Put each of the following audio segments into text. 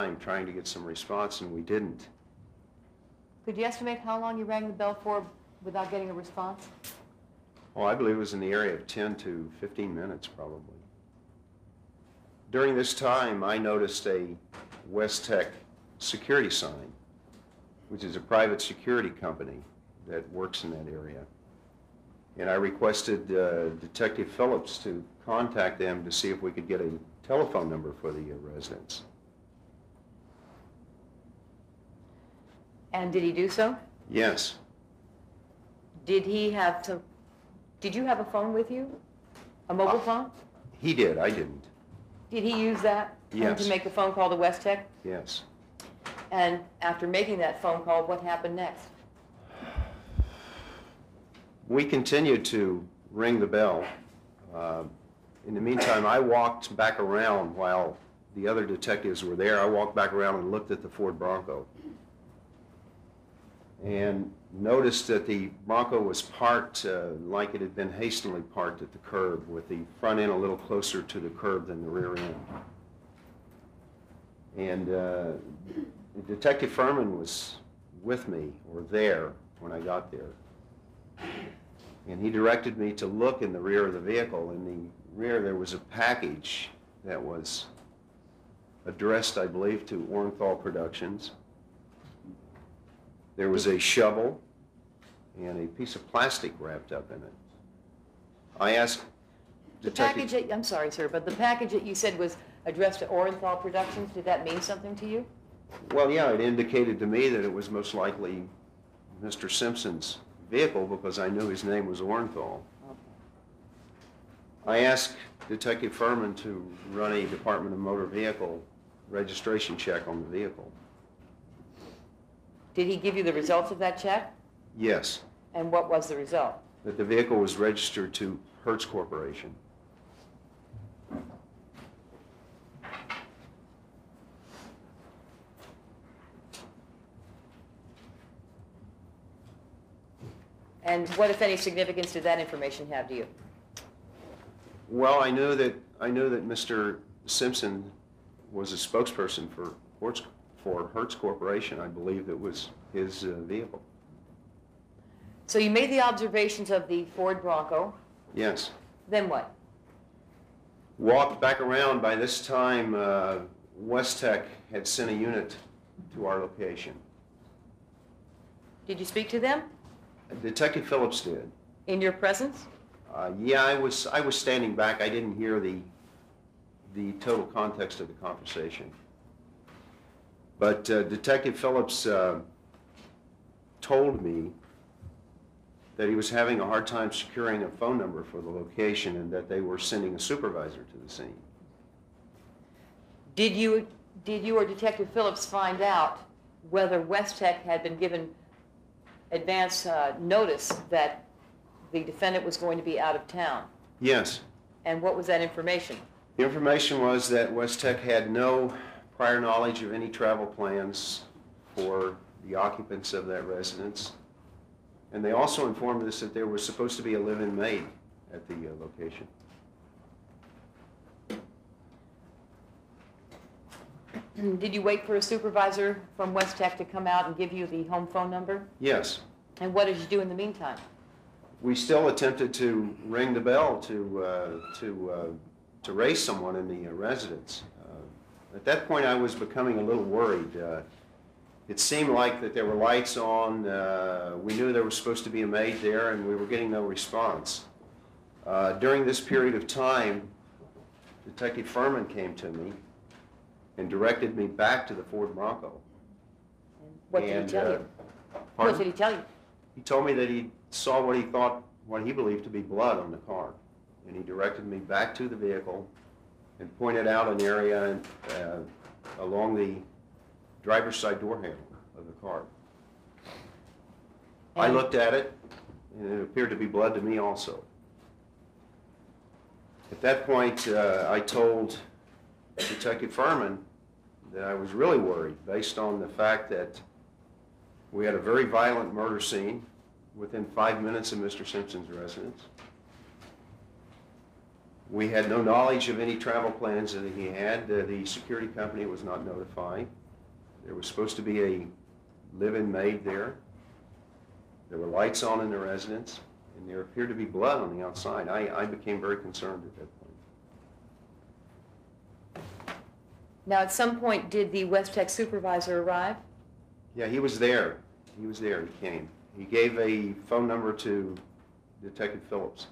time trying to get some response, and we didn't. Could you estimate how long you rang the bell for without getting a response? Oh, I believe it was in the area of 10 to 15 minutes, probably. During this time, I noticed a West Tech security sign, which is a private security company that works in that area. And I requested Detective Phillips to contact them to see if we could get a telephone number for the residents. And did he do so? Yes. Did you have a phone with you? A mobile phone? He did, I didn't. Did he use that Yes. to make the phone call to West Tech? Yes. And after making that phone call, what happened next? We continued to ring the bell. In the meantime, I walked back around while the other detectives were there. I walked back around and looked at the Ford Bronco and noticed that the Bronco was parked like it had been hastily parked at the curb, with the front end a little closer to the curb than the rear end. And Detective Furman was with me, or there, when I got there. And he directed me to look in the rear of the vehicle. In the rear there was a package that was addressed, I believe, to Orenthal Productions. There was a shovel and a piece of plastic wrapped up in it. I asked Detective... I'm sorry, sir, but the package that you said was addressed to Orenthal Productions, did that mean something to you? Well, yeah, it indicated to me that it was most likely Mr. Simpson's vehicle, because I knew his name was Orenthal. Okay. I asked Detective Furman to run a Department of Motor Vehicle registration check on the vehicle. Did he give you the results of that check? Yes. And what was the result? That the vehicle was registered to Hertz Corporation. And what, if any, significance did that information have to you? Well, I knew that Mr. Simpson was a spokesperson for Hertz Corporation. I believe it was his vehicle. So you made the observations of the Ford Bronco. Yes. Then what? Walked back around. By this time, West Tech had sent a unit to our location. Did you speak to them? Detective Phillips did. In your presence? Yeah, I was standing back. I didn't hear the total context of the conversation. But Detective Phillips told me that he was having a hard time securing a phone number for the location, and that they were sending a supervisor to the scene. Did you or Detective Phillips find out whether West Tech had been given advance notice that the defendant was going to be out of town? Yes. And what was that information? The information was that West Tech had no prior knowledge of any travel plans for the occupants of that residence. And they also informed us that there was supposed to be a live-in maid at the location. Did you wait for a supervisor from West Tech to come out and give you the home phone number? Yes. And what did you do in the meantime? We still attempted to ring the bell to raise someone in the residence. At that point, I was becoming a little worried. It seemed like that there were lights on. We knew there was supposed to be a maid there, and we were getting no response. During this period of time, Detective Furman came to me and directed me back to the Ford Bronco. What did he tell you? Pardon? What did he tell you? He told me that he saw what he believed to be blood on the car, and he directed me back to the vehicle and pointed out an area along the driver's side door handle of the car. I looked at it, and it appeared to be blood to me also. At that point, I told Detective Furman that I was really worried, based on the fact that we had a very violent murder scene within 5 minutes of Mr. Simpson's residence. We had no knowledge of any travel plans that he had. The security company was not notified. There was supposed to be a live-in maid there. There were lights on in the residence, and there appeared to be blood on the outside. I became very concerned at that point. Now, at some point, did the West Tech supervisor arrive? Yeah, he was there. He was there. He came. He gave a phone number to Detective Phillips.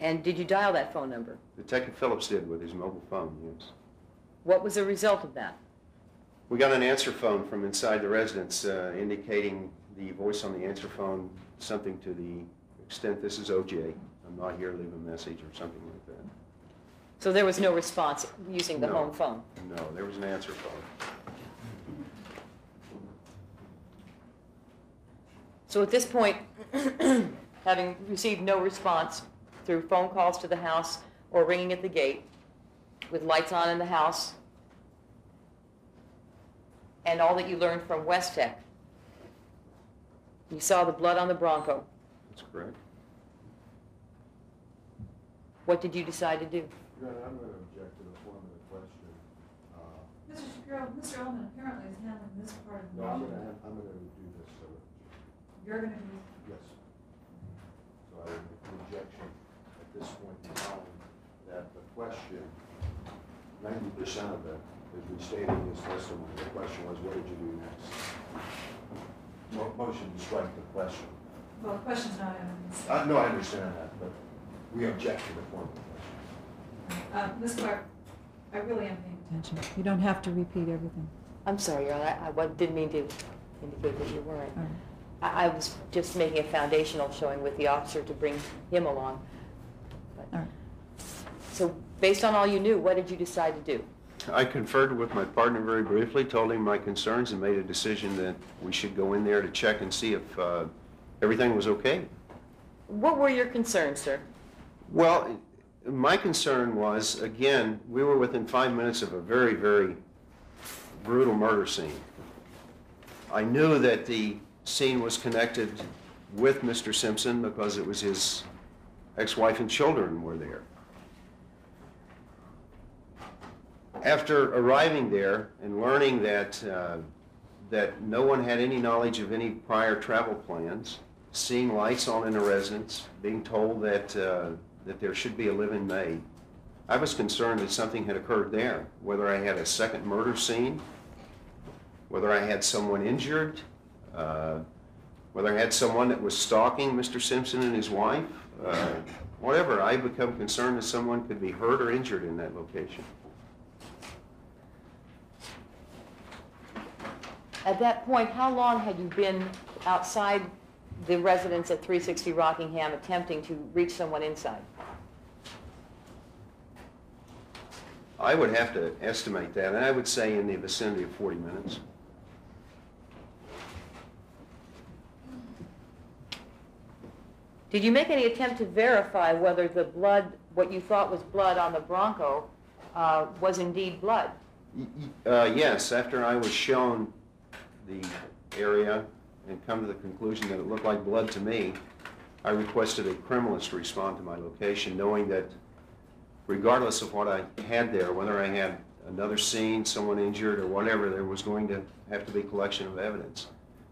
And did you dial that phone number? Detective Phillips did with his mobile phone, yes. What was the result of that? We got an answer phone from inside the residence indicating the voice on the answer phone something to the extent, "This is OJ. I'm not here, leave a message," or something like that. So there was no response using the No. home phone? No, there was an answer phone. So at this point, having received no response through phone calls to the house or ringing at the gate, with lights on in the house, and all that you learned from West Tech, you saw the blood on the Bronco. That's correct. What did you decide to do? Your Honor, I'm going to object to the form of the question. Mr. Shapiro, Mr. Ullman apparently is handling this part of the No, I'm meeting. going to do this, so, You're going to do, yes. So I would make an objection at this point in time that the question, 90% of it is restating his testimony. The question was, what did you do next? Motion to strike the question. well, the question's not evidence. No, I understand that, but we object to the form of the question. Ms. Clark, I really am paying attention. You don't have to repeat everything. I'm sorry, Your Honor, I didn't mean to indicate that you weren't. All right. I was just making a foundational showing with the officer to bring him along. But- All right. So based on all you knew, what did you decide to do? I conferred with my partner very briefly, told him my concerns, and made a decision that we should go in there to check and see if everything was okay. What were your concerns, sir? Well, my concern was, again, we were within 5 minutes of a very, very brutal murder scene. I knew that the scene was connected with Mr. Simpson because it was his ex-wife and children were there. After arriving there and learning that no one had any knowledge of any prior travel plans, seeing lights on in the residence, being told that there should be a live-in maid, I was concerned that something had occurred there, whether I had a second murder scene, whether I had someone injured, whether I had someone that was stalking Mr. Simpson and his wife, whatever. I become concerned that someone could be hurt or injured in that location. At that point, how long had you been outside the residence at 360 Rockingham attempting to reach someone inside? I would have to estimate that, and I would say in the vicinity of 40 minutes. Did you make any attempt to verify whether the blood, what you thought was blood on the Bronco, was indeed blood? Yes, after I was shown the area and come to the conclusion that it looked like blood to me, I requested a criminalist respond to my location, knowing that regardless of what I had there, whether I had another scene, someone injured, or whatever, there was going to have to be collection of evidence.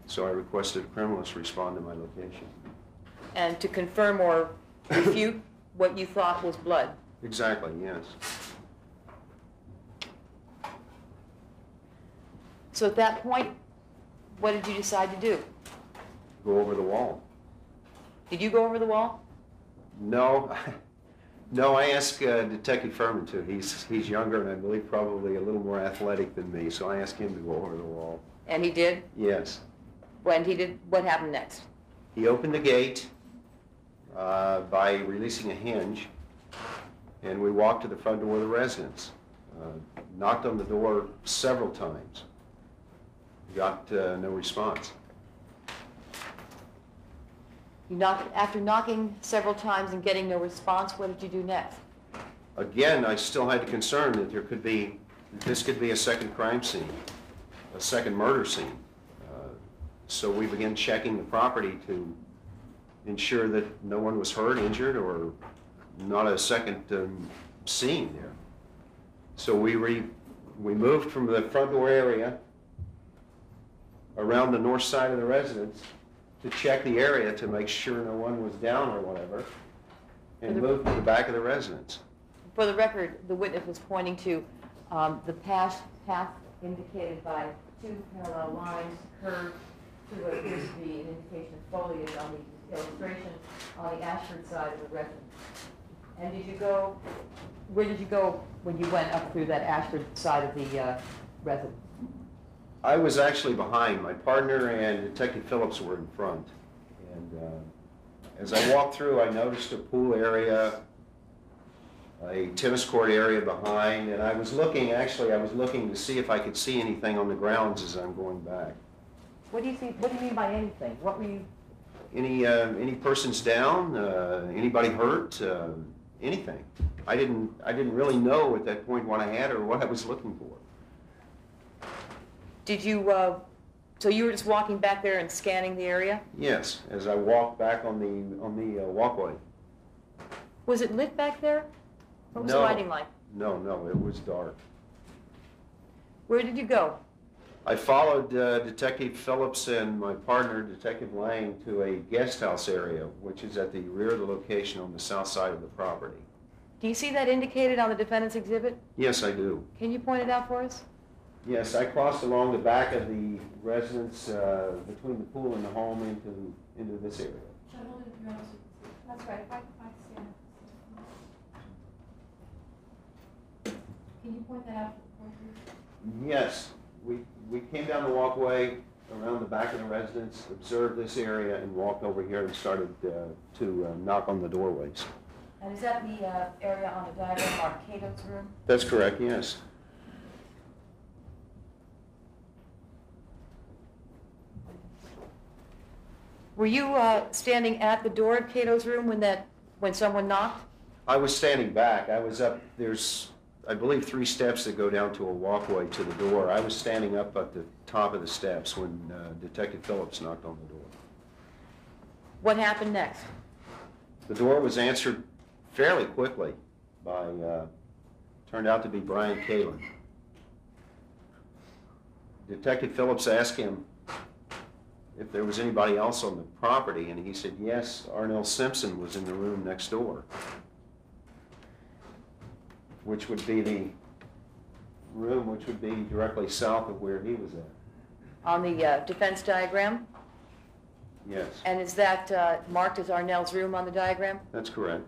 So I requested a criminalist respond to my location. And to confirm or refute what you thought was blood? Exactly, yes. So at that point, what did you decide to do? Go over the wall. Did you go over the wall? No, no, I asked Detective Furman to. He's younger and I believe probably a little more athletic than me, so I asked him to go over the wall. And he did? Yes. When he did, what happened next? He opened the gate by releasing a hinge, and we walked to the front door of the residence. Knocked on the door several times. Got no response. You knocked, after knocking several times and getting no response, what did you do next? Again, I still had the concern that this could be a second crime scene, a second murder scene. So we began checking the property to ensure that no one was hurt, injured, or not a second scene there. So we moved from the front door area around the north side of the residence to check the area to make sure no one was down or whatever, and moved to the back of the residence. For the record, the witness was pointing to the path indicated by two parallel lines curved to what appears to be an indication of foliage on the illustration on the Ashford side of the residence. And where did you go when you went up through that Ashford side of the residence? I was actually behind. My partner and Detective Phillips were in front. And as I walked through, I noticed a pool area, a tennis court area behind, and I was looking to see if I could see anything on the grounds as I'm going back. What do you see? What do you mean by anything? What were you? Any persons down? Anybody hurt? Anything? I didn't really know at that point what I had or what I was looking for. Did you? So you were just walking back there and scanning the area? Yes, as I walked back on the walkway. Was it lit back there? What was the lighting like? No, it was dark. Where did you go? I followed Detective Phillips and my partner, Detective Lang, to a guest house area, which is at the rear of the location on the south side of the property. Do you see that indicated on the defendant's exhibit? Yes, I do. Can you point it out for us? Yes, I crossed along the back of the residence between the pool and the home into this area. Should I hold it if you're honest? That's right, if I stand up. Can you point that out for the board? Yes, we came down the walkway around the back of the residence, observed this area, and walked over here and started to knock on the doorways. And is that the area on the diagram marked Cato's room? That's correct, yes. Were you standing at the door of Cato's room when someone knocked? I was standing back. I was up, there's, I believe, 3 steps that go down to a walkway to the door. I was standing up at the top of the steps when Detective Phillips knocked on the door. What happened next? The door was answered fairly quickly by, turned out to be Brian Kalin. Detective Phillips asked him if there was anybody else on the property, and he said, yes, Arnell Simpson was in the room next door, which would be the room which would be directly south of where he was at. On the defense diagram? Yes. And is that marked as Arnell's room on the diagram? That's correct.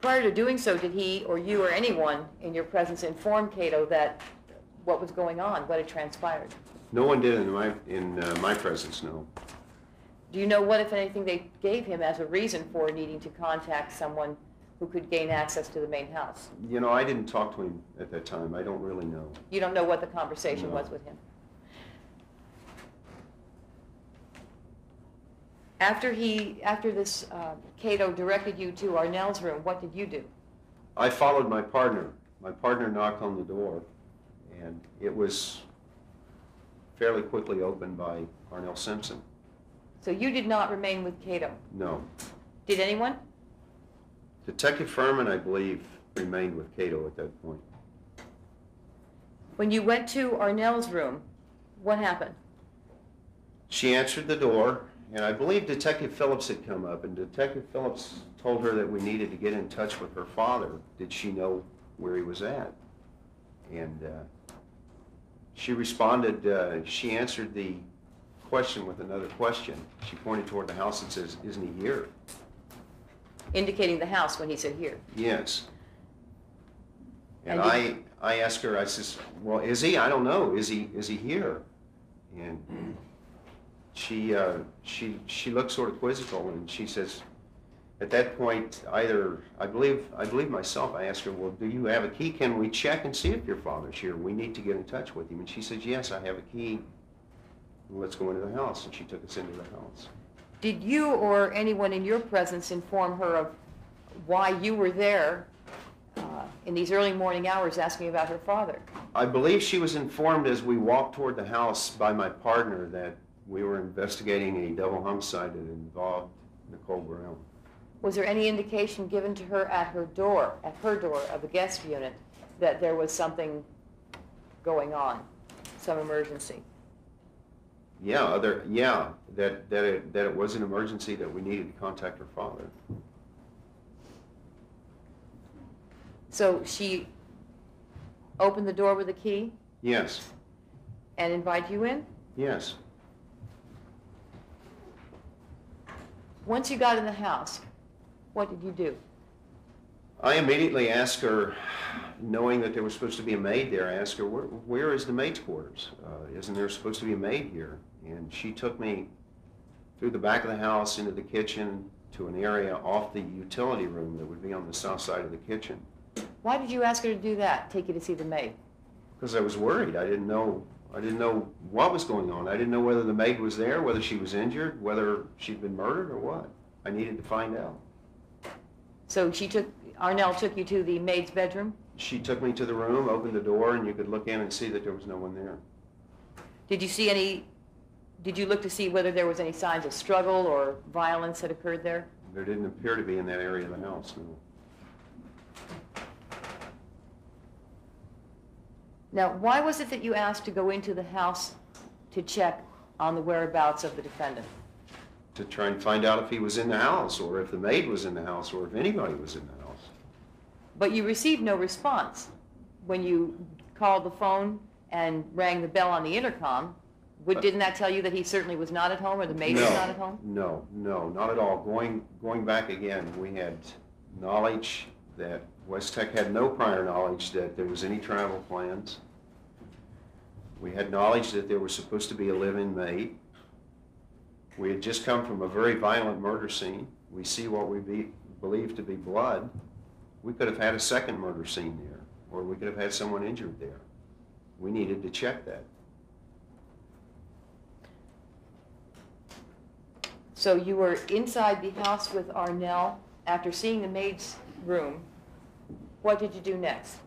Prior to doing so, did he or you or anyone in your presence inform Cato that what was going on, what had transpired? No one did in my presence, no. Do you know what, if anything, they gave him as a reason for needing to contact someone who could gain access to the main house? You know, I didn't talk to him at that time. I don't really know. You don't know what the conversation No. was with him? After this Cato directed you to Arnell's room, what did you do? I followed my partner. My partner knocked on the door, and it was fairly quickly opened by Arnell Simpson. So you did not remain with Cato? No. Did anyone? Detective Furman, I believe, remained with Cato at that point. When you went to Arnell's room, what happened? She answered the door, and I believe Detective Phillips had come up, and Detective Phillips told her that we needed to get in touch with her father. Did she know where he was at? And she responded, she answered the question with another question. She pointed toward the house and says, isn't he here? Indicating the house when he said here. Yes. And And I asked her, I says, well, is he? I don't know. Is he here? And she looked sort of quizzical, and she says, at that point, I believe myself, I asked her, well, do you have a key? Can we check and see if your father's here? We need to get in touch with him. And she says, yes, I have a key. Let's go into the house. And she took us into the house. Did you or anyone in your presence inform her of why you were there in these early morning hours asking about her father? I believe she was informed as we walked toward the house by my partner that we were investigating a double homicide that involved Nicole Brown. Was there any indication given to her at her door of the guest unit, that there was something going on, some emergency? Yeah, that it was an emergency, that we needed to contact her father. So she opened the door with a key Yes, and invited you in? yes. Once you got in the house, what did you do? I immediately asked her, knowing that there was supposed to be a maid there, I asked her, where is the maid's quarters? Isn't there supposed to be a maid here? And she took me through the back of the house into the kitchen to an area off the utility room that would be on the south side of the kitchen. Why did you ask her to do that, take you to see the maid? Because I was worried. I didn't know what was going on. I didn't know whether the maid was there, whether she was injured, whether she'd been murdered or what. I needed to find out. So Arnell took you to the maid's bedroom? She took me to the room, opened the door, and you could look in and see that there was no one there. Did you look to see whether there was any signs of struggle or violence that occurred there? There didn't appear to be in that area of the house, no. Now, why was it that you asked to go into the house to check on the whereabouts of the defendant? To try and find out if he was in the house, or if the maid was in the house, or if anybody was in the house. But you received no response when you called the phone and rang the bell on the intercom. Didn't that tell you that he certainly was not at home, or the maid was not at home? No, not at all. Going back again, we had knowledge that West Tech had no prior knowledge that there was any travel plans. We had knowledge that there was supposed to be a live-in maid. We had just come from a very violent murder scene. We see what we believe to be blood. We could have had a second murder scene there, or we could have had someone injured there. We needed to check that. So you were inside the house with Arnell after seeing the maid's room. What did you do next?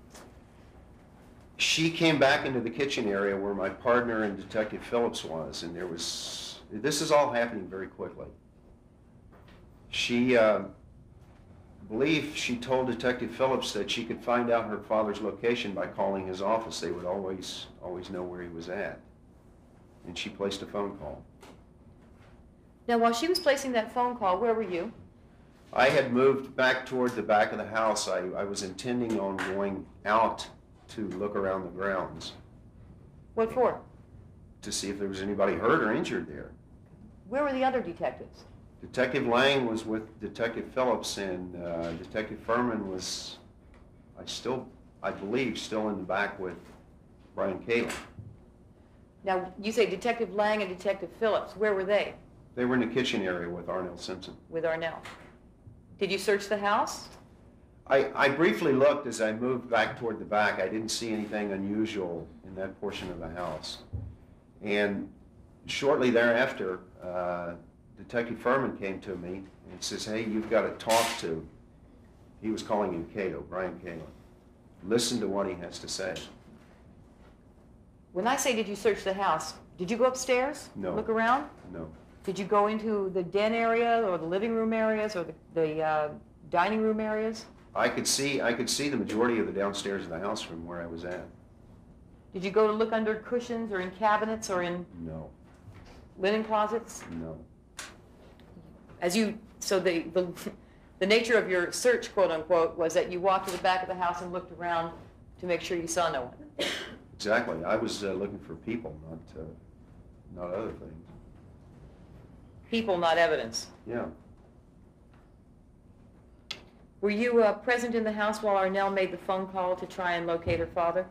She came back into the kitchen area where my partner and Detective Phillips was, and this is all happening very quickly. She believed she told Detective Phillips that she could find out her father's location by calling his office. They would always know where he was at. And she placed a phone call. Now, while she was placing that phone call, where were you? I had moved back toward the back of the house. I was intending on going out to look around the grounds. What for? To see if there was anybody hurt or injured there. Where were the other detectives? Detective Lang was with Detective Phillips, and Detective Furman was, I believe, still in the back with Brian Kalin. Now, you say Detective Lang and Detective Phillips. Where were they? They were in the kitchen area with Arnell Simpson. With Arnell. Did you search the house? I briefly looked as I moved back toward the back. I didn't see anything unusual in that portion of the house. And shortly thereafter, Detective Furman came to me and says, hey, you've got to talk to, he was calling him Cato, Brian Kalin. Listen to what he has to say. When I say did you search the house, did you go upstairs? No. Look around? No. Did you go into the den area or the living room areas or the dining room areas? I could see the majority of the downstairs of the house from where I was at. Did you go to look under cushions or in cabinets or in No. linen closets? No. So the nature of your search, quote unquote, was that you walked to the back of the house and looked around to make sure you saw no one. Exactly. I was looking for people, not other things. People, not evidence. Yeah. Were you present in the house while Arnell made the phone call to try and locate her father?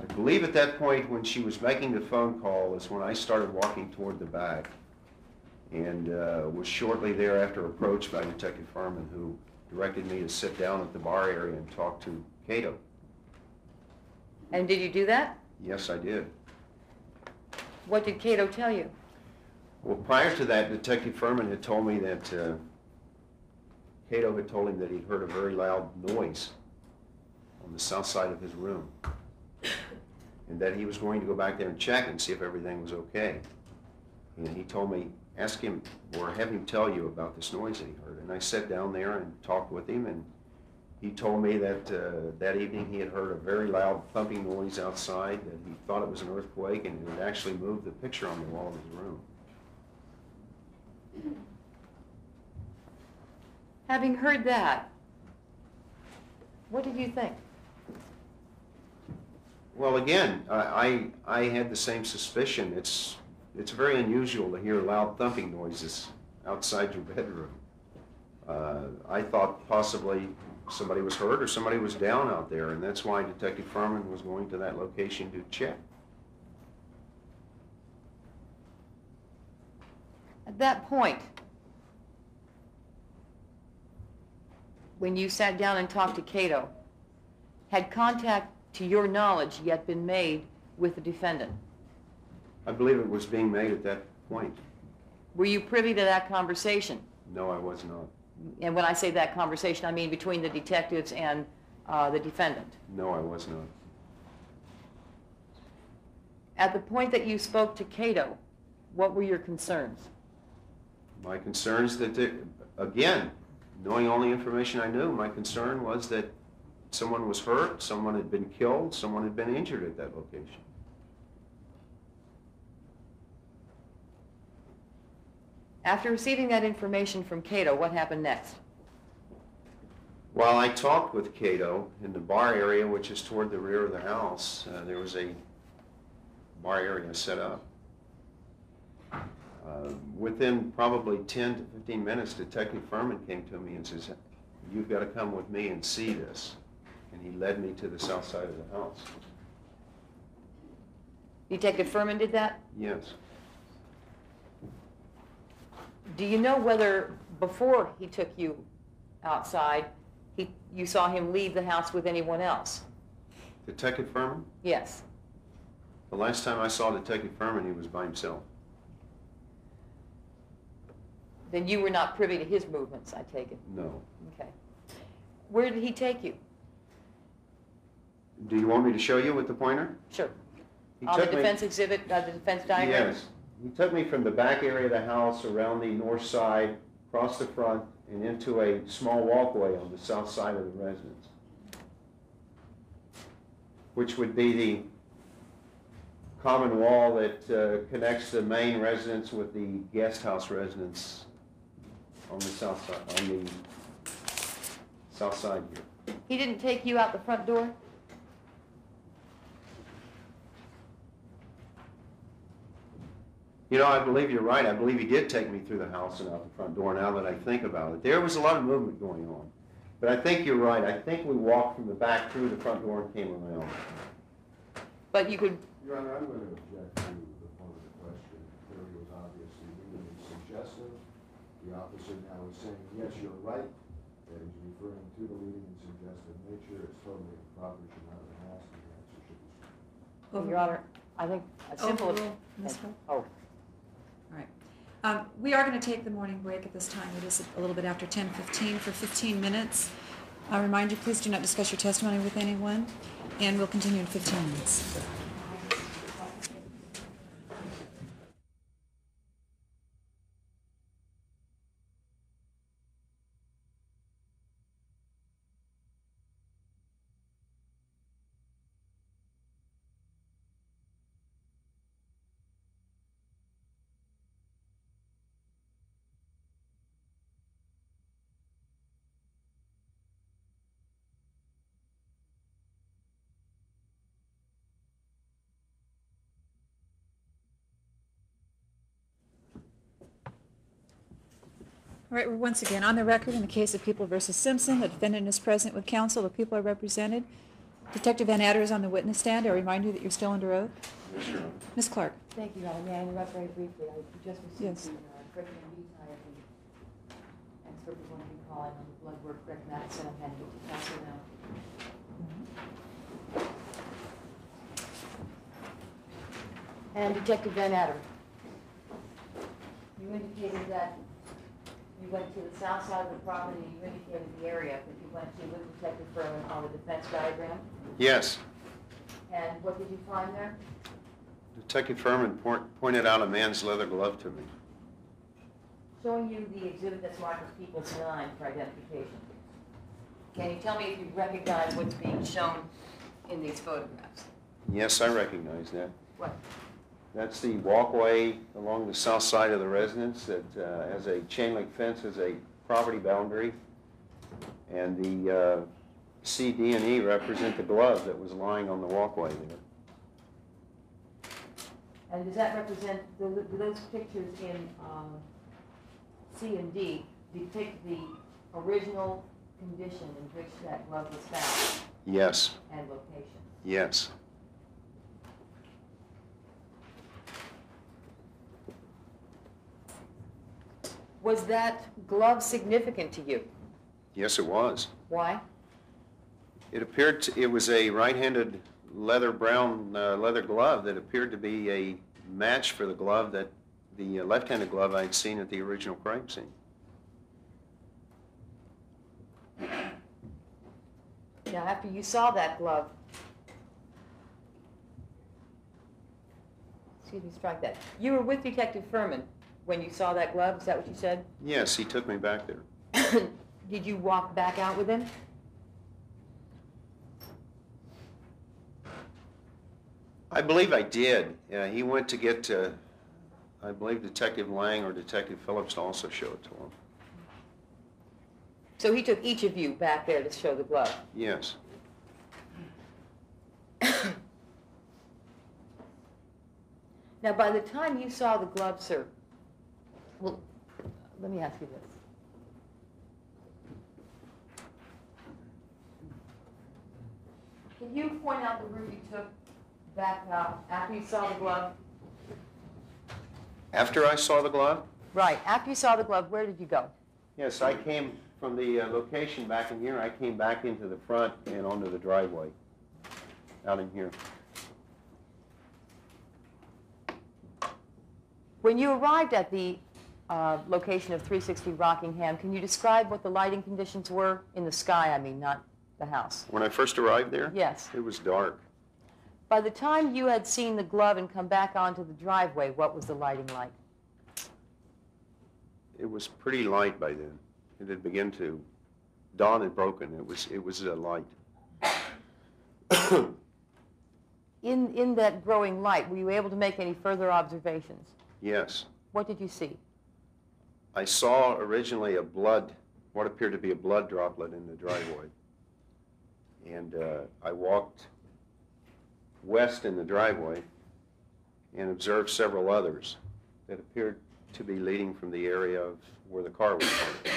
I believe at that point when she was making the phone call is when I started walking toward the back, and was shortly thereafter approached by Detective Furman, who directed me to sit down at the bar area and talk to Cato. And did you do that? Yes, I did. What did Cato tell you? Well, prior to that, Detective Furman had told me that Cato had told him that he'd heard a very loud noise on the south side of his room, and that he was going to go back there and check and see if everything was okay. And he told me ask him or have him tell you about this noise that he heard. And I sat down there and talked with him, and he told me that that evening he had heard a very loud thumping noise outside, that he thought it was an earthquake, and it had actually moved the picture on the wall of his room. Having heard that, what did you think? Well, again, I had the same suspicion. It's very unusual to hear loud thumping noises outside your bedroom. I thought possibly somebody was hurt or somebody was down out there, and that's why Detective Furman was going to that location to check. At that point, when you sat down and talked to Cato, had contact, to your knowledge, yet been made with the defendant? I believe it was being made at that point. Were you privy to that conversation? No, I was not. And when I say that conversation, I mean between the detectives and the defendant. No, I was not. At the point that you spoke to Cato, what were your concerns? My concerns that, again, knowing all the information I knew, my concern was that someone was hurt, someone had been killed, someone had been injured at that location. After receiving that information from Cato, what happened next? While I talked with Cato in the bar area, which is toward the rear of the house, there was a bar area set up. Within probably 10 to 15 minutes, Detective Furman came to me and says, "You've got to come with me and see this." And he led me to the south side of the house. Detective Furman did that? Yes. Do you know whether before he took you outside, you saw him leave the house with anyone else? Detective Furman? Yes. The last time I saw Detective Furman, he was by himself. Then you were not privy to his movements, I take it? No. Okay. Where did he take you? Do you want me to show you with the pointer? Sure. He On the took me- defense exhibit, the defense diagram? Yes. He took me from the back area of the house around the north side, across the front, and into a small walkway on the south side of the residence, which would be the common wall that connects the main residence with the guest house residence on the south side, here. He didn't take you out the front door? You know, I believe you're right. I believe he did take me through the house and out the front door, now that I think about it. There was a lot of movement going on. But I think you're right. I think we walked from the back through the front door and came around. But you could... Your Honor, I'm going to object to the point of the question. Clearly was obviously leading and suggestive. The officer now is saying, yes, you're right. That he's referring to the leading and suggestive nature. It's totally improper. Should not have been asked. And the answer should be Your Honor, I think a simple... Overrule, Ms. Clark? Oh. All right. We are going to take the morning break at this time. It is a little bit after 10:15 for 15 minutes. I'll remind you, please do not discuss your testimony with anyone, and we'll continue in 15 minutes. All right, we're once again on the record in the case of People v. Simpson. The defendant is present with counsel. The people are represented. Detective Vannatter is on the witness stand. I remind you that you're still under oath. Yes, Your Honor. Ms. Clark. Thank you, Your Honor. May I interrupt very briefly? I just received Yes. the curriculum detail of the expert we're going to be calling on the blood work recommended, and I'm handing it to counsel now. And Detective Vannatter, you indicated that you went to the south side of the property, you indicated the area that you went to with Detective Furman on the defense diagram. Yes. And what did you find there? Detective Furman pointed out a man's leather glove to me. Showing you the exhibit that's marked as People's 9 for identification. Can you tell me if you recognize what's being shown in these photographs? Yes, I recognize that. What? That's the walkway along the south side of the residence that has a chain link fence as a property boundary. And the C, D, and E represent the glove that was lying on the walkway there. And does that represent, do those pictures in C and D depict the original condition in which that glove was found Yes, and location? yes. Was that glove significant to you? Yes, it was. Why? It appeared it was a right-handed brown leather glove that appeared to be a match for the glove that the left-handed glove I'd seen at the original crime scene. Now, after you saw that glove, excuse me, strike that. You were with Detective Furman when you saw that glove, is that what you said? Yes, he took me back there. Did you walk back out with him? I believe I did. He went to get, I believe, Detective Lang or Detective Phillips to also show it to him. So he took each of you back there to show the glove? Yes. Now, by the time you saw the glove, sir, well, let me ask you this. Can you point out the route you took back after you saw the glove? After I saw the glove? Right. After you saw the glove, where did you go? Yes, I came from the location back in here. I came back into the front and onto the driveway out in here. When you arrived at the location of 360 Rockingham, can you describe what the lighting conditions were in the sky, I mean, not the house? When I first arrived there? Yes. It was dark. By the time you had seen the glove and come back onto the driveway, what was the lighting like? It was pretty light by then. It had begun to, dawn had broken. It was light. In that growing light, were you able to make any further observations? Yes. What did you see? I saw originally what appeared to be a blood droplet in the driveway. And I walked west in the driveway and observed several others that appeared to be leading from the area of where the car was parked.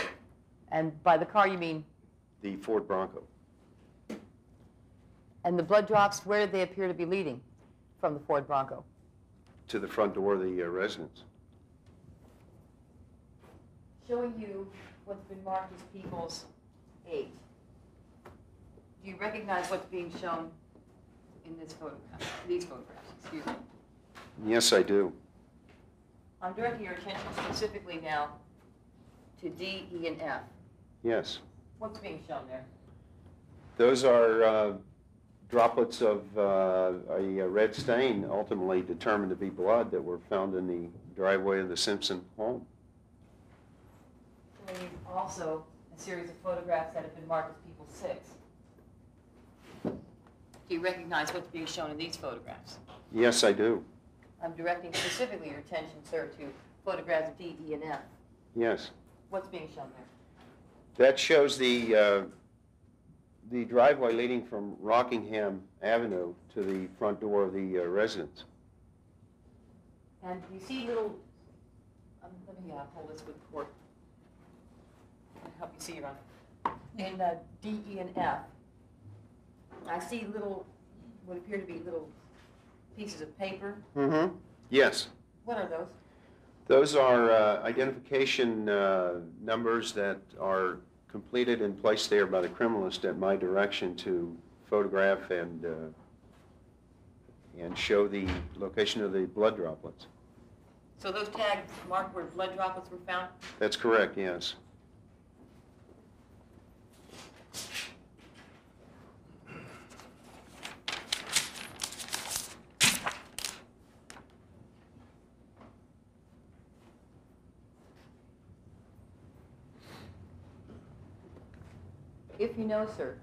And by the car, you mean? The Ford Bronco. And the blood drops, where did they appear to be leading from the Ford Bronco? To the front door of the residence. Showing you what's been marked as People's 8. Do you recognize what's being shown in this photograph, these photographs, excuse me? Yes, I do. I'm directing your attention specifically now to D, E, and F. Yes. What's being shown there? Those are droplets of a red stain, ultimately determined to be blood, that were found in the driveway of the Simpson home. Showing you also a series of photographs that have been marked as People 6. Do you recognize what's being shown in these photographs? Yes, I do. I'm directing specifically your attention, sir, to photographs D, E, and F. Yes. What's being shown there? That shows the driveway leading from Rockingham Avenue to the front door of the residence. And you see little, let me hold this with Court. I'll help you see, Your Honor. In D, E, and F, I see little, what appear to be little pieces of paper. Mm-hmm. Yes. What are those? Those are identification numbers that are completed and placed there by the criminalist at my direction to photograph and show the location of the blood droplets. So those tags mark where blood droplets were found? That's correct, yes. if you know, sir,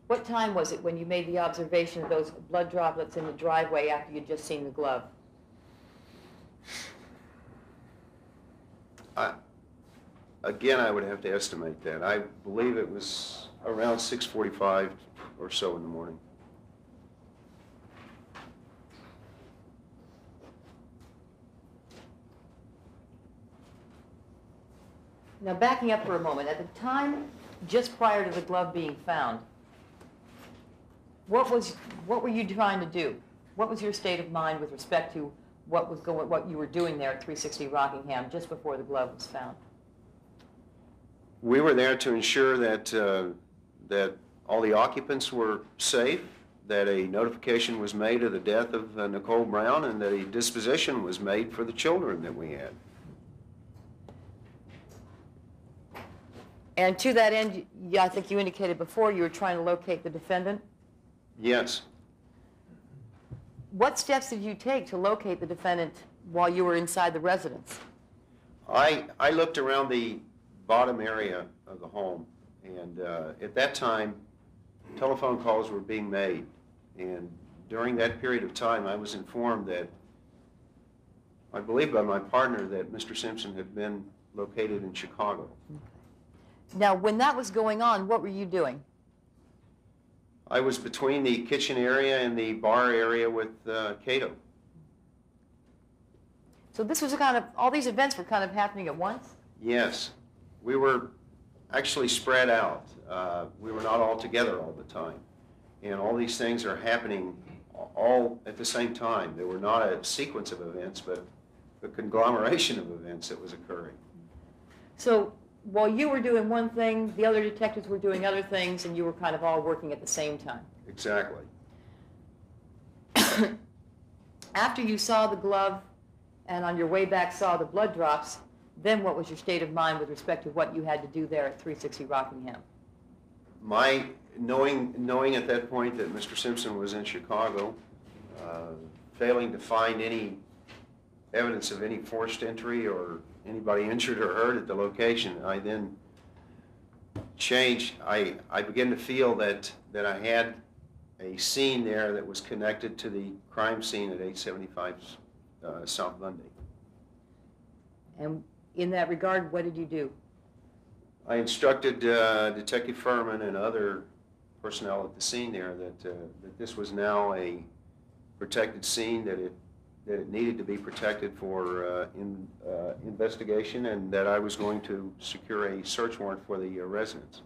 what time was it when you made the observation of those blood droplets in the driveway after you'd just seen the glove? Again, I would have to estimate that. I believe it was around 6:45 or so in the morning. Now, backing up for a moment, at the time just prior to the glove being found, what were you trying to do? What was your state of mind with respect to what you were doing there at 360 Rockingham just before the glove was found? We were there to ensure that all the occupants were safe, that a notification was made of the death of Nicole Brown, and that a disposition was made for the children that we had. And to that end, I think you indicated before you were trying to locate the defendant. Yes. What steps did you take to locate the defendant while you were inside the residence? I looked around the bottom area of the home, and at that time, telephone calls were being made. And during that period of time, I was informed that, I believe by my partner, that Mr. Simpson had been located in Chicago. Now, when that was going on, what were you doing? I was between the kitchen area and the bar area with Cato. So this was all these events were kind of happening at once? Yes. We were actually spread out. We were not all together all the time. And all these things are happening all at the same time. They were not a sequence of events, but a conglomeration of events that was occurring. So while you were doing one thing, the other detectives were doing other things, and you were kind of all working at the same time. Exactly. After you saw the glove and on your way back saw the blood drops, then what was your state of mind with respect to what you had to do there at 360 Rockingham? My knowing at that point that Mr. Simpson was in Chicago, failing to find any evidence of any forced entry or anybody injured or hurt at the location, I then changed. I began to feel that I had a scene there that was connected to the crime scene at 875 South Bundy. And in that regard, what did you do? I instructed Detective Furman and other personnel at the scene there that this was now a protected scene, that it needed to be protected for investigation, and that I was going to secure a search warrant for the residence.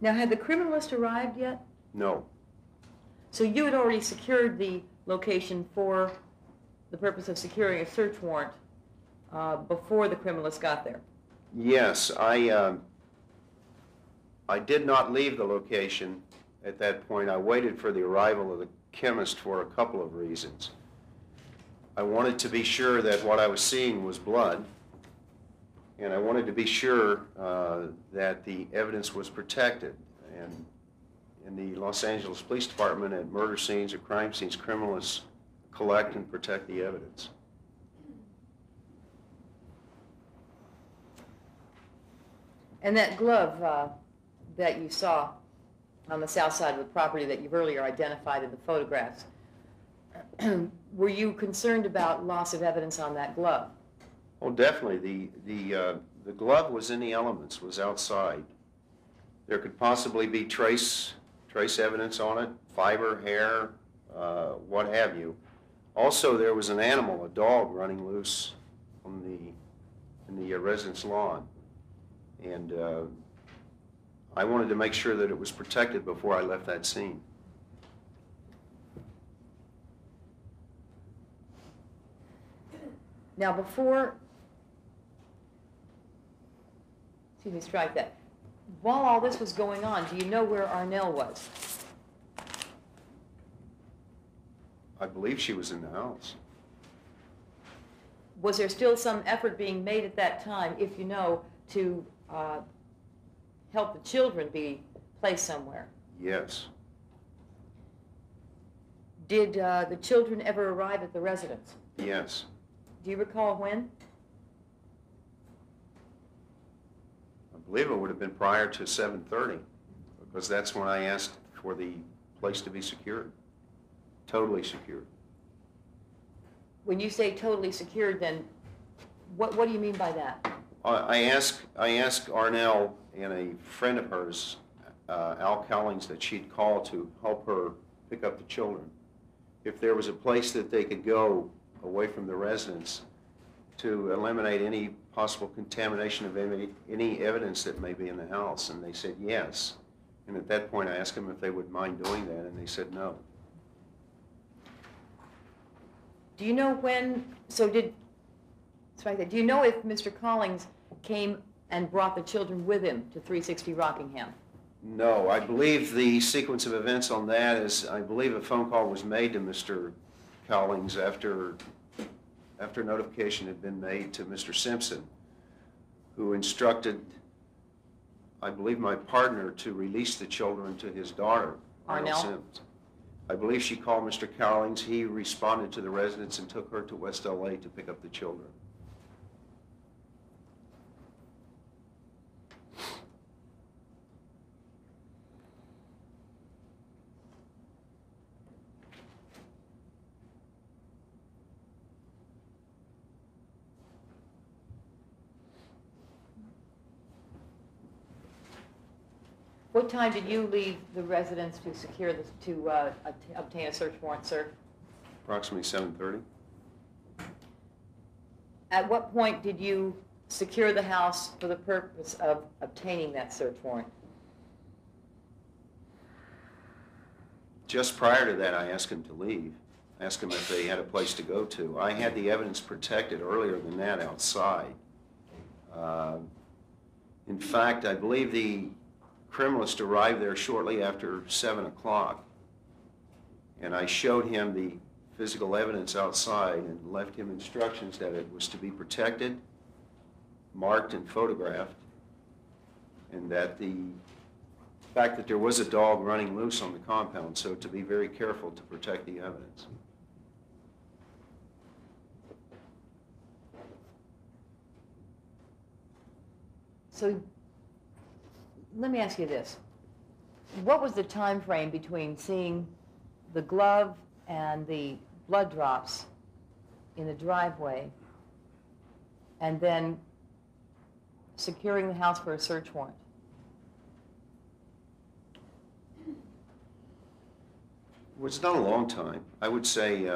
Now, had the criminalist arrived yet? No. So you had already secured the location for the purpose of securing a search warrant before the criminalist got there? Yes, I did not leave the location at that point. I waited for the arrival of the chemist for a couple of reasons. I wanted to be sure that what I was seeing was blood, and I wanted to be sure that the evidence was protected. And in the Los Angeles Police Department, at murder scenes or crime scenes, criminalists collect and protect the evidence. And that glove that you saw on the south side of the property that you've earlier identified in the photographs, were you concerned about loss of evidence on that glove? Oh, definitely. The glove was in the elements, was outside. There could possibly be trace evidence on it, fiber, hair, what have you. Also, there was an animal, a dog, running loose in the residence lawn. And I wanted to make sure that it was protected before I left that scene. Now strike that. While all this was going on, do you know where Arnell was? I believe she was in the house. Was there still some effort being made at that time, if you know, to help the children be placed somewhere? Yes. Did the children ever arrive at the residence? Yes. Do you recall when? I believe it would have been prior to 7:30, because that's when I asked for the place to be secured, totally secured. When you say totally secured, then what do you mean by that? I asked Arnell and a friend of hers, Al Cowlings, that she'd call to help her pick up the children, if there was a place that they could go away from the residence to eliminate any possible contamination of any evidence that may be in the house, and they said yes. And at that point I asked them if they would mind doing that, and they said no. Do you know when, do you know if Mr. Collins came and brought the children with him to 360 Rockingham? No, I believe the sequence of events on that is, I believe a phone call was made to Mr. Cowlings after notification had been made to Mr. Simpson, who instructed, I believe, my partner to release the children to his daughter, Arnell? Sims. I believe she called Mr. Cowlings. He responded to the residence and took her to West LA to pick up the children. What time did you leave the residence to secure obtain a search warrant, sir? Approximately 7:30. At what point did you secure the house for the purpose of obtaining that search warrant? Just prior to that, I asked him to leave. I asked him if they had a place to go to. I had the evidence protected earlier than that outside. In fact, I believe the criminalist arrived there shortly after 7 o'clock, and I showed him the physical evidence outside and left him instructions that it was to be protected, marked and photographed, and that the fact that there was a dog running loose on the compound, so to be very careful to protect the evidence. So let me ask you this. What was the time frame between seeing the glove and the blood drops in the driveway and then securing the house for a search warrant? Well, it's not a long time. I would say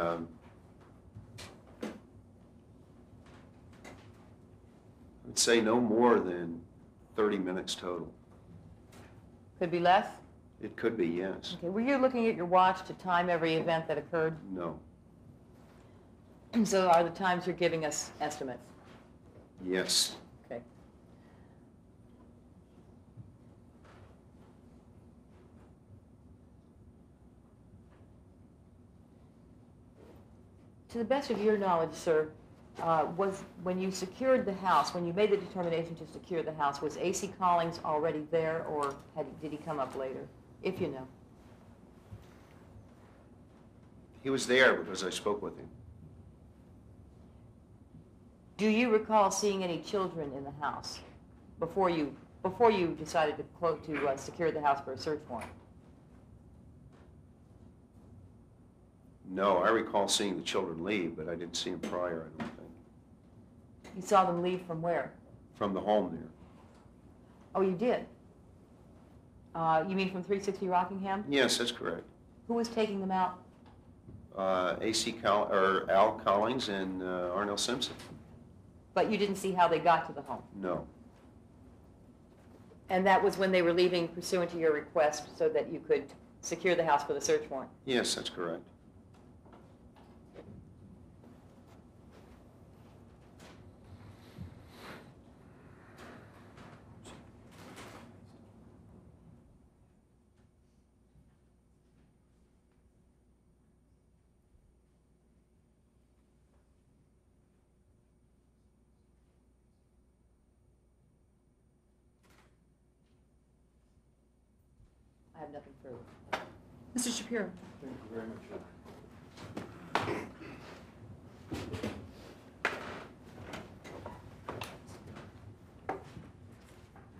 no more than 30 minutes total. Could be less? It could be, yes. Okay. Were you looking at your watch to time every event that occurred? No. So are the times you're giving us estimates? Yes. Okay. To the best of your knowledge, sir, was when you secured the house, when you made the determination to secure the house, was A.C. Collins already there, or did he come up later, if you know? He was there because I spoke with him. Do you recall seeing any children in the house before you decided to secure the house for a search warrant? No, I recall seeing the children leave, but I didn't see them prior, I don't think. You saw them leave from where? From the home there. Oh, you did? You mean from 360 Rockingham? Yes, that's correct. Who was taking them out? Al Collins and Arnell Simpson. But you didn't see how they got to the home? No. And that was when they were leaving pursuant to your request so that you could secure the house for the search warrant? Yes, that's correct. I have nothing further. Mr. Shapiro. Thank you very much, Your Honor.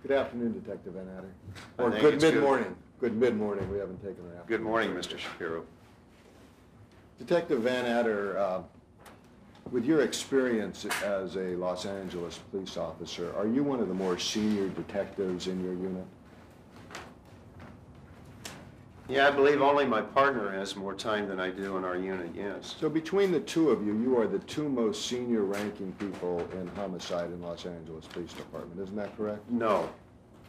Good afternoon, Detective Vannatter. I Or think good it's good. mid-morning. Good mid-morning, we haven't taken her after. Good morning, Mr. Shapiro. Detective Vannatter, with your experience as a Los Angeles police officer, are you one of the more senior detectives in your unit? Yeah, I believe only my partner has more time than I do in our unit, yes. So between the two of you, you are the two most senior ranking people in homicide in Los Angeles Police Department, isn't that correct? No,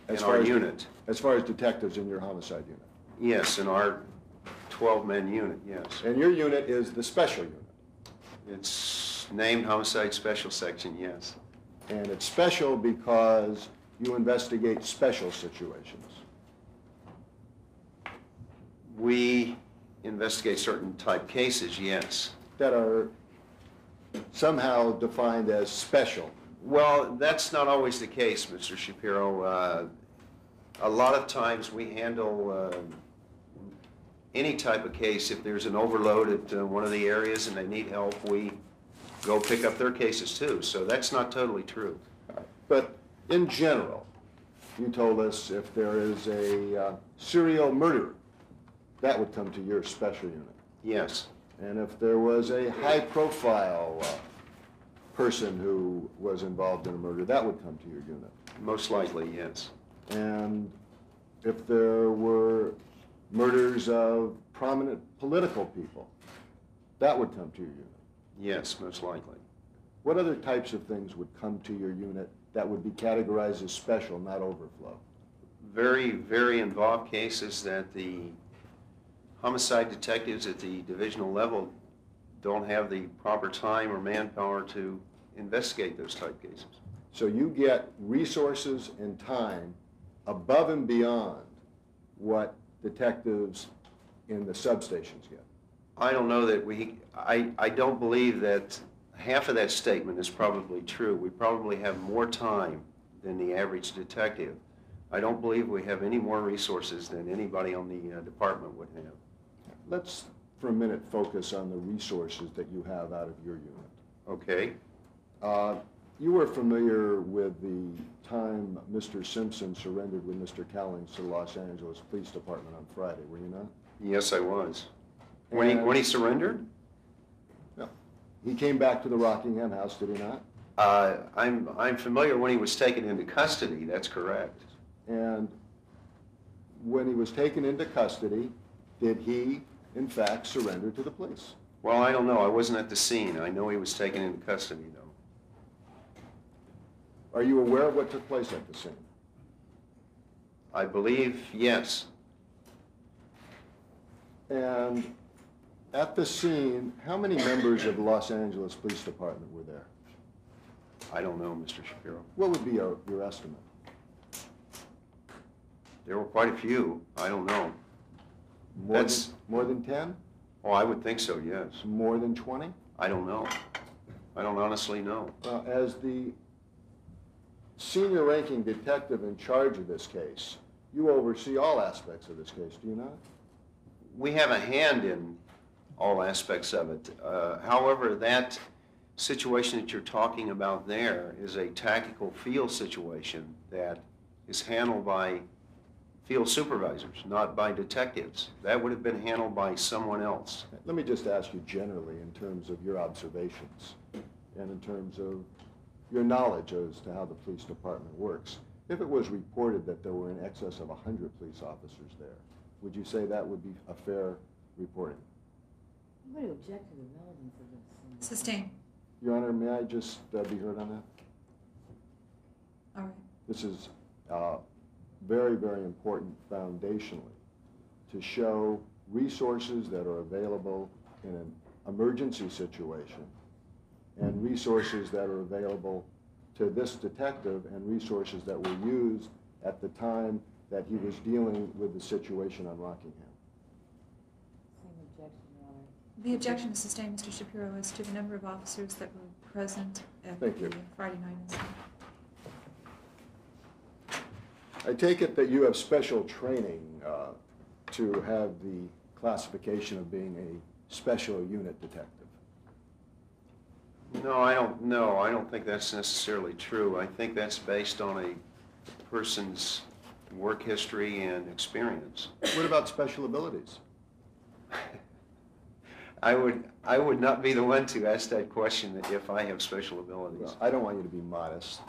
in As far our as- unit. As far as detectives in your homicide unit. Yes, in our 12-man unit, yes. And your unit is the special unit. It's named Homicide Special Section, yes. And it's special because you investigate special situations. We investigate certain type cases, yes. That are somehow defined as special. Well, that's not always the case, Mr. Shapiro. A lot of times we handle any type of case. If there's an overload at one of the areas and they need help, we go pick up their cases too. So that's not totally true. But in general, you told us if there is a serial murderer, that would come to your special unit. Yes, And if there was a high-profile person who was involved in a murder, that would come to your unit. most likely, yes. And if there were murders of prominent political people, that would come to your unit. Yes, most likely. What other types of things would come to your unit that would be categorized as special, not overflow? Very, very involved cases that the homicide detectives at the divisional level don't have the proper time or manpower to investigate those type cases. So you get resources and time above and beyond what detectives in the substations get. I don't know that I don't believe that half of that statement is probably true. We probably have more time than the average detective. I don't believe we have any more resources than anybody on the department would have. Let's, for a minute, focus on the resources that you have out of your unit. Okay? You were familiar with the time Mr. Simpson surrendered with Mr. Cowlings to the Los Angeles Police Department on Friday, were you not? Yes, I was. When he surrendered? No. He came back to the Rockingham house, did he not? I'm familiar when he was taken into custody, that's correct. And when he was taken into custody, did he, in fact, surrender to the police? Well, I don't know. I wasn't at the scene. I know he was taken into custody, though. Are you aware of what took place at the scene? I believe, yes. And at the scene, how many members of the Los Angeles Police Department were there? I don't know, Mr. Shapiro. What would be your estimate? There were quite a few. I don't know. More than 10? Oh, I would think so, yes. More than 20? I don't know. I don't honestly know. As the senior ranking detective in charge of this case, you oversee all aspects of this case, do you not? We have a hand in all aspects of it. However, that situation that you're talking about there is a tactical field situation that is handled by field supervisors, not by detectives. That would have been handled by someone else. Let me just ask you generally in terms of your observations and in terms of your knowledge as to how the police department works. If it was reported that there were in excess of 100 police officers there, would you say that would be a fair reporting? I'm going to object to the relevance of this. Sustain. Your Honor, may I just be heard on that? All right. This is very, very important foundationally to show resources that are available in an emergency situation and resources that are available to this detective and resources that were used at the time that he was dealing with the situation on Rockingham. Same objection, Your Honor. The objection is sustained, Mr. Shapiro, as to the number of officers that were present at Thank you. the Friday night incident. I take it that you have special training to have the classification of being a special unit detective. No, I don't know. I don't think that's necessarily true. I think that's based on person's work history and experience. What about special abilities? I would not be the one to ask that question if I have special abilities. Well, I don't want you to be modest.